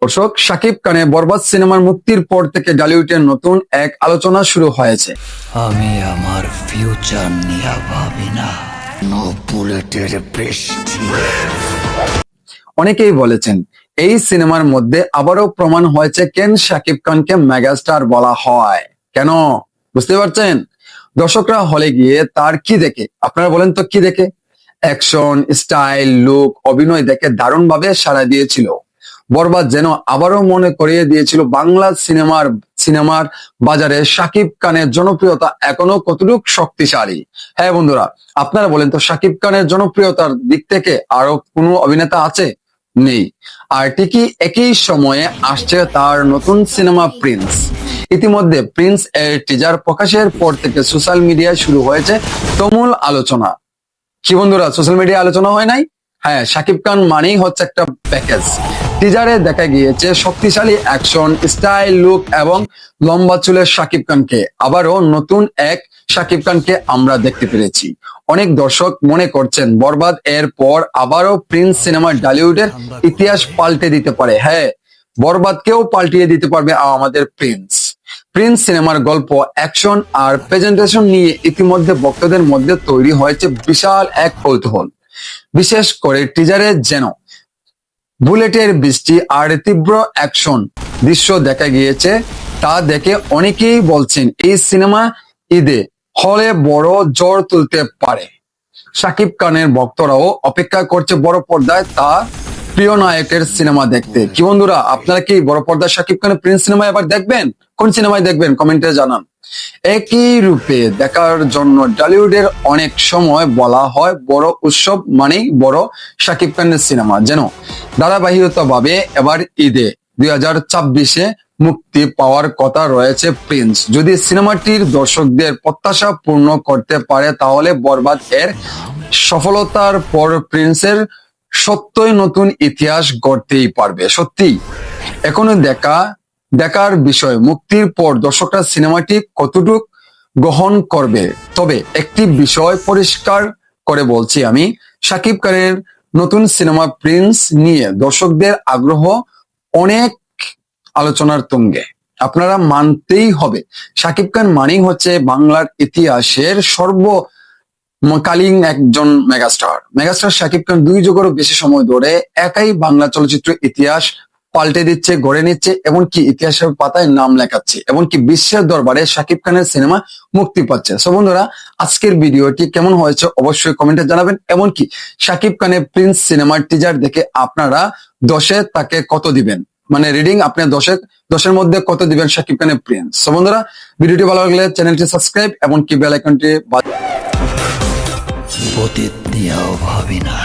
দর্শক, শাকিব খানের বরবাদ সিনেমার মুক্তির পর থেকে ঢালিউডের নতুন এক আলোচনা শুরু হয়েছে। আমি আমার ফিউচার নিয়ে ভাবি না, নো বুলেটের বৃষ্টি। অনেকেই বলেছেন এই সিনেমার মধ্যে আবারও প্রমাণ হয়েছে কেন শাকিব খানকে মেগাস্টার বলা হয়। কেন বুঝতে পারছেন? দর্শকরা হলে গিয়ে তার কি দেখে, আপনারা বলেন তো কি দেখে? অ্যাকশন, স্টাইল, লুক, অভিনয় দেখে দারুণভাবে সাড়া দিয়েছিল। বরবাদ যেন আবারও মনে করিয়ে দিয়েছিল বাংলা সিনেমার বাজারে শাকিব খানের জনপ্রিয়তা এখনো কতটুকু শক্তিশালী। হ্যাঁ বন্ধুরা, আপনারা বলেন তো শাকিব খানের জনপ্রিয়তার দিক থেকে আরো কোনো অভিনেতা আছে? নেই। আর ঠিকই একই সময়ে আসছে তার নতুন সিনেমা প্রিন্স। ইতিমধ্যে প্রিন্স এর টিজার প্রকাশের পর থেকে সোশ্যাল মিডিয়ায় শুরু হয়েছে তুমুল আলোচনা। কি বন্ধুরা, সোশ্যাল মিডিয়া আলোচনা হয় নাই? হ্যাঁ, শাকিব খান মানেই হচ্ছে একটা প্যাকেজ। টিজারে দেখা গিয়েছে শক্তিশালী অ্যাকশন, স্টাইল, লুক এবং লম্বা চুলের শাকিব খানকে। আবারও নতুন এক শাকিব খানকে আমরা দেখতে পেরেছি। অনেক দর্শক মনে করছেন বরবাদ এর পর আবারও প্রিন্স সিনেমা ঢালিউডের ইতিহাস পাল্টে দিতে পারে। হ্যাঁ, বরবাদকেও পাল্টিয়ে দিতে পারবে আমাদের প্রিন্স। প্রিন্স সিনেমার গল্প, অ্যাকশন আর প্রেজেন্টেশন নিয়ে ইতিমধ্যে ভক্তদের মধ্যে তৈরি হয়েছে বিশাল এক কৌতূহল। বিশেষ করে টিজারে যেন বুলেটের বৃষ্টি আর তীব্র অ্যাকশন দৃশ্য দেখা গিয়েছে। তা দেখে অনেকেই বলছেন এই সিনেমা ঈদে হলে বড় ঝড় তুলতে পারে। শাকিব খানের ভক্তরাও অপেক্ষা করছে বড় পর্দায় তার প্রিয় নায়কের সিনেমা দেখতে। কি বন্ধুরা, আপনারা কি বড় পর্দায় শাকিব খানের প্রিন্স সিনেমা এবার দেখবেন? কোন সিনেমায় দেখবেন কমেন্টে জানান। একই রূপে দেখার জন্য ঢালিউডের অনেক সময় বলা হয় বড় উৎসব মানেই বড় শাকিব খানের সিনেমা। যেন ধারাবাহিকতা ভাবে এবার ঈদে 2026-এ মুক্তি পাওয়ার কথা রয়েছে প্রিন্স। যদি সিনেমাটির দর্শকদের প্রত্যাশা পূর্ণ করতে পারে তাহলে বরবাদ এর সফলতার পর প্রিন্সের সত্যই নতুন ইতিহাস গড়তেই পারবে। সত্যি এখনো দেখার বিষয়, মুক্তির পর দর্শকরা সিনেমাটি কতটুকু গ্রহণ করবে। তবে একটি বিষয় পরিষ্কার করে বলছি আমি, শাকিব খানের নতুন সিনেমা প্রিন্স নিয়ে দর্শকদের আগ্রহ অনেক আলোচনার তুঙ্গে। আপনারা মানতেই হবে শাকিব খান মানেই হচ্ছে বাংলার ইতিহাসের সর্বকালীন একজন মেগাস্টার শাকিব খান 2 যুগেরও বেশি সময় ধরে একাই বাংলা চলচ্চিত্র ইতিহাস পাল্টে দিচ্ছে, গড়ে নিচ্ছে, এমনকি ইতিহাসের পাতায় নাম লেখাচ্ছে, এমনকি বিশ্বের দরবারে শাকিব খানের সিনেমা মুক্তি পাচ্ছে। সো বন্ধুরা, আজকের ভিডিওটি কেমন হয়েছে অবশ্যই কমেন্টে জানাবেন। এমনকি শাকিব খানের প্রিন্স সিনেমার টিজার দেখে আপনারা 10-এ তাকে কত দিবেন, মানে রিডিং আপনি 10-এর মধ্যে কত দিবেন শাকিব খানের প্রিন্স। সো বন্ধুরা, ভিডিওটি ভালো লাগলে চ্যানেলটি সাবস্ক্রাইব এমনকি বেল আইকনটি অতীত নিয়েও ভাবি না।